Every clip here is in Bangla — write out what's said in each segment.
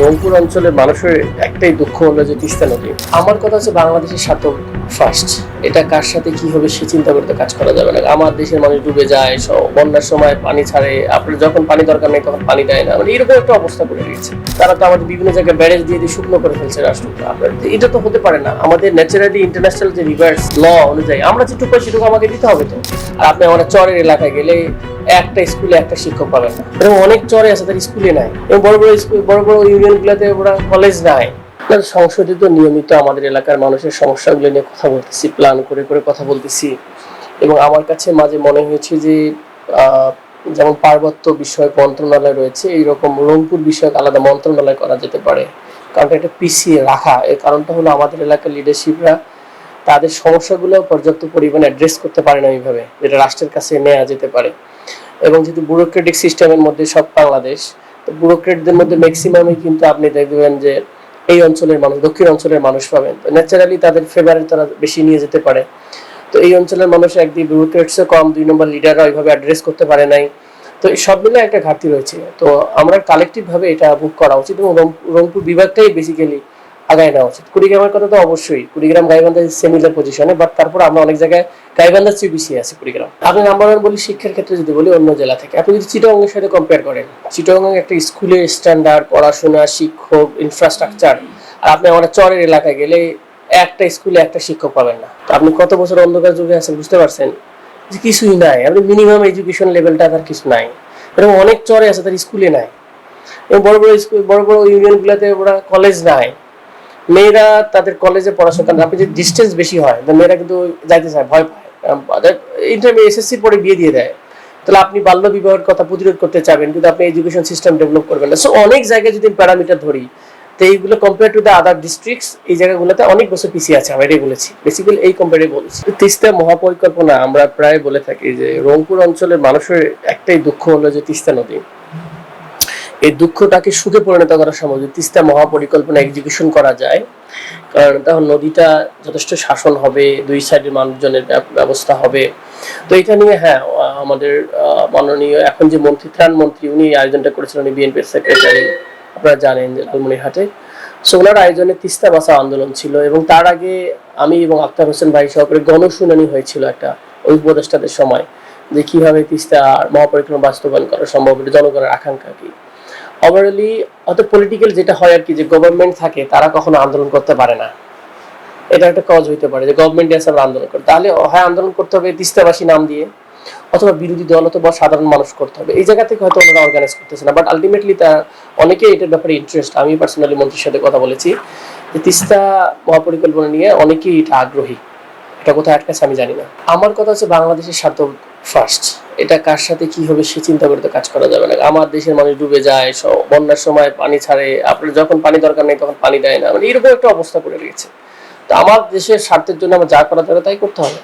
রংপুর অঞ্চলের মানুষের একটাই দুঃখ হলো যে তিস্তা নদী। আমার কথা হচ্ছে বাংলাদেশের স্বার্থ ফার্স্ট। এটা কার সাথে কি হবে সে চিন্তা করতে কাজ করা যাবে না। আমার দেশের মানুষ ডুবে যায়, বন্যার সময় পানি ছাড়ে, আপনার যখন পানি দরকার নেই তখন পানি দেয় না, মানে এরকম একটা অবস্থা করে দিয়েছে। তারা তো আমাদের বিভিন্ন জায়গায় ব্যারেজ দিয়ে শুকনো করে ফেলছে রাষ্ট্রটা। আপনার এটা তো হতে পারে না। আমাদের ন্যাচারালি ইন্টারন্যাশনাল যে রিভার্স ল অনুযায়ী আমরা যেটুকু পাই সেটুকু আমাকে দিতে হবে তো। আর আপনি আমার চরের এলাকায় গেলে একটা স্কুলে একটা শিক্ষক পাবেন না, এবং অনেক চরে আছে তার স্কুলে নাই, এবং বড় বড় স্কুল বড় বড় ইউনিয়ন গুলাতে ওরা কলেজ নাই। সংসদে তো নিয়মিত আমাদের এলাকার মানুষের সমস্যাগুলো নিয়ে কথা বলতেছি, প্ল্যান করে করে কথা বলতেছি। এবং আমার কাছে মাঝে মনে হয়েছে যে যেমন পার্বত্য বিষয়ক মন্ত্রণালয় রয়েছে, এইরকম রংপুর বিষয়ক আলাদা মন্ত্রণালয় করা যেতে পারে। কারণ এটা পিছিয়ে রাখা, এর কারণটা হলো আমাদের এলাকার লিডারশিপরা তাদের সমস্যাগুলো পর্যাপ্ত পরিমাণে অ্যাড্রেস করতে পারে না ওইভাবে, যেটা রাষ্ট্রের কাছে নেওয়া যেতে পারে। এবং যেহেতু ব্যুরোক্রেটিক সিস্টেমের মধ্যে সব বাংলাদেশ, তো ব্যুরোক্রেটদের মধ্যে ম্যাক্সিমামই কিন্তু আপনি দেখবেন যে এই অঞ্চলের মানুষ, দক্ষিণ অঞ্চলের মানুষ পাবেন, তো ন্যাচারালি তাদের ফেভারে তারা বেশি নিয়ে যেতে পারে। তো এই অঞ্চলের মানুষ একদিকে ব্যুরোক্রেটসও কম, 2 নম্বর লিডাররা ওইভাবে অ্যাড্রেস করতে পারে নাই। তো এই সব মিলে একটা ঘাটতি রয়েছে। তো আমরা কালেকটিভ ভাবে এটা বুক করা উচিত, এবং রংপুর বিভাগটাই বেসিক্যালি আগায় নেওয়া উচিত। কুড়িগ্রামের কথা তো অবশ্যই, কুড়িগ্রাম গাইবান্ধা সিমিলার পজিশনে, বাট তারপর আমরা অনেক জায়গায় গাইবান্ধার চেয়ে পিছিয়ে আছি কুড়িগ্রাম। আপনি নাম্বার ওয়ান বলি শিক্ষার ক্ষেত্রে যদি বলি অন্য জেলা থেকে, আপনি যদি চিটাগংয়ের সাথে কম্পেয়ার করেন, চিটাগং একটা স্কুলের স্ট্যান্ডার্ড, পড়াশোনা, শিক্ষক, ইনফ্রাস্ট্রাকচার, আর আপনি আমাদের চরের এলাকায় গেলে একটা স্কুলে একটা শিক্ষক পাবেন না। তো আপনি কত বছর অন্ধকার যুগে আছেন বুঝতে পারছেন যে কিছুই নাই, আপনি মিনিমাম এডুকেশন লেভেলটা তার কিছু নাই। এরকম অনেক চরে আছে তার স্কুলে নাই, এবং বড় বড় স্কুল বড় বড় ইউনিয়ন গুলাতে ওরা কলেজ নাই। মেয়েরা তাদের কলেজে পড়াশোনা, কারণ আপনি যে ডিস্টেন্স বেশি হয় মেয়েরা কিন্তু যাইতে চায়, ভয় পায়, ইন্টারমিডিয়েট এসএসসির পরে বিয়ে দিয়ে দেয়। তাহলে আপনি বাল্য বিবাহের কথা প্রতিরোধ করতে চাবেন, কিন্তু আপনি এডুকেশন সিস্টেম ডেভেলপ করবেন না। সো অনেক জায়গায় যদি প্যারামিটার ধরি, তো এইগুলো compare to the other districts, এই জায়গাগুলোতে অনেক বছর পিছিয়ে আছে। আমরা এটাই বলেছি, বেসিক্যালি এই কম্পেয়ারে বলেছি। তিস্তা মহাপরিকল্পনা আমরা প্রায় বলে থাকি যে রংপুর অঞ্চলের মানুষের একটাই দুঃখ হলো যে তিস্তা নদী। এই দুঃখটাকে সুখে পরিণত করার সময় যদি তিস্তা মহাপরিকল্পনা এক্সিকিউশন করা যায়, কারণ তখন নদীটা যথেষ্ট শাসন হবে, দুই সাইডের মানুষজনের ব্যবস্থা হবে। তো এটা নিয়ে আমাদের মাননীয় এখন যে মন্ত্রী, ত্রাণ মন্ত্রী, উনি আয়োজনটা করেছিলেন, বিএনপির সেক্রেটারি, আপনারা জানেন যে লালমনিরহাটে। সো ওনার আয়োজনে তিস্তা বাঁচাও আন্দোলন ছিল, এবং তার আগে আমি এবং আক্তার হোসেন ভাই সহকারে গণশুনানি হয়েছিল একটা ওই উপদেষ্টাদের সময়, যে কিভাবে তিস্তা মহাপরিকল্পনা বাস্তবায়ন করা সম্ভব, জনগণের আকাঙ্ক্ষা কি। ওভারঅলি অত পলিটিক্যাল যেটা হয় আর কি, যে গভর্নমেন্ট থাকে তারা কখনো আন্দোলন করতে পারে না, এটা একটা কজ হইতে পারে যে গভর্নমেন্ট এসে আমরা আন্দোলন করি। তাহলে হয় আন্দোলন করতে হবে তিস্তাবাসী নাম দিয়ে, অথবা বিরোধী দল অথবা সাধারণ মানুষ করতে হবে। এই জায়গা থেকে হয়তো ওনারা অর্গানাইজ করতেছে না, বাট আলটিমেটলি তার অনেকেই এটার ব্যাপারে ইন্টারেস্ট। আমি পার্সোনালি মন্ত্রীর সাথে কথা বলেছি যে তিস্তা মহাপরিকল্পনা নিয়ে অনেকেই এটা আগ্রহী। এটা কোথায় আটকাছে আমি জানি না। আমার কথা হচ্ছে বাংলাদেশের স্বার্থ ফার্স্ট। এটা কার সাথে কি হবে সে চিন্তা করতে কাজ করা যাবে না। আমার দেশের মানুষ ডুবে যায়, বন্যার সময় পানি ছাড়ে, আপনার যখন পানি দরকার নেই তখন পানি দেয় না, মানে এরকম একটা অবস্থা করে দিয়েছে। তো আমার দেশের স্বার্থের জন্য আমার যা করা যাবে তাই করতে হবে,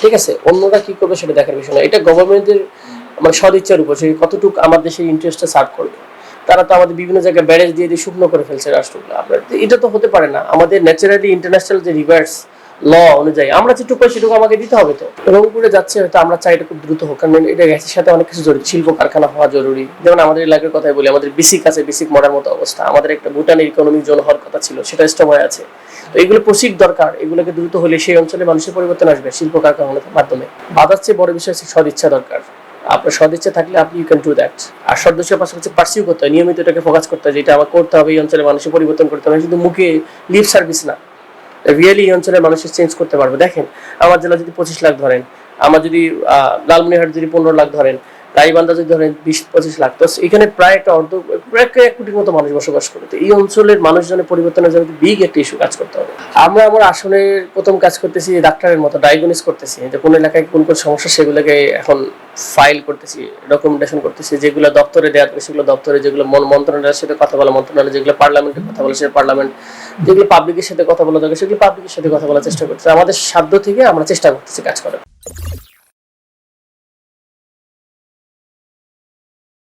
ঠিক আছে? অন্যরা কি করবে সেটা দেখার বিষয় না। এটা গভর্নমেন্টের মানে সদিচ্ছার উপর, সে কতটুকু আমার দেশের ইন্টারেস্টটা সার্ভ করবে। তারা তো আমাদের বিভিন্ন জায়গায় ব্যারেজ দিয়ে শুকনো করে ফেলছে রাষ্ট্রগুলো। আপনার এটা তো হতে পারে না। আমাদের ন্যাচারালি ইন্টারন্যাশনাল যে রিভার্স ল অনুযায়ী আমরা যেটুকু পাই সেটুকু আমাকে দিতে হবে। তো রংপুরে যাচ্ছে, হয়তো আমরা চাই এটা খুব দ্রুত হোক, কারণ এটা গ্যাসের সাথে অনেক কিছু জড়িত। শিল্প কারখানা হওয়া জরুরি। যেমন আমাদের এলাকার কথাই বলি, আমাদের বেসিক আছে, বেসিক মডার মতো অবস্থা। আমাদের একটা ভুটানের ইকোনমিক জোন হওয়ার কথা ছিল, সেটা স্টপ হয়ে আছে। তো এগুলো প্রসিড দরকার, এগুলোকে দ্রুত হলে সেই অঞ্চলে মানুষের পরিবর্তন আসবে শিল্প কারখানার মাধ্যমে। বাধার চেয়ে বড় বিষয় হচ্ছে সদিচ্ছা দরকার। আপনার সদিচ্ছা থাকলে আপনি ইউ ক্যান ডু দ্যাট। আর সদিচ্ছার পাশাপাশি পার্সিউ করতে হয়, নিয়মিত এটাকে ফোকাস করতে হয়, যেটা আমার করতে হবে, এই অঞ্চলে মানুষের পরিবর্তন করতে হবে, কিন্তু মুখে লিপ সার্ভিস না। রিয়েলি এই অঞ্চলের মানুষের চেঞ্জ করতে পারবে। দেখেন, আমার জেলা যদি 25 লাখ ধরেন, আমার যদি লালমনিরহাট যদি 15 লাখ ধরেন, গাইবান্ধা যদি ধরেন 20-25 লাখ, তো এখানে প্রায় একটা প্রায় 1 কোটির মতো মানুষ বসবাস করে। তো এই অঞ্চলের মানুষজনের পরিবর্তনের জন্য বিগ একটা ইস্যু কাজ করতে হবে। আমরা আমার আসনের প্রথম কাজ করতেছি ডাক্তারের মতো, ডায়াগনোস করতেছি যে কোন এলাকায় কোন কোন সমস্যা, সেগুলোকে এখন ফাইল করতেছি, ডকুমেন্টেশন করতেছি। যেগুলো দপ্তরে দেওয়া থাকে সেগুলো দপ্তরে, যেগুলো মন্ত্রণালয়ের সাথে কথা বলা মন্ত্রণালয়, যেগুলো পার্লামেন্টের কথা বলে সে পার্লামেন্ট, যেগুলো পাবলিকের সাথে কথা বলা দরকার সেগুলো পাবলিকের সাথে কথা বলার চেষ্টা করতেছি। আমাদের সাধ্য থেকে আমরা চেষ্টা করতেছি কাজ করার।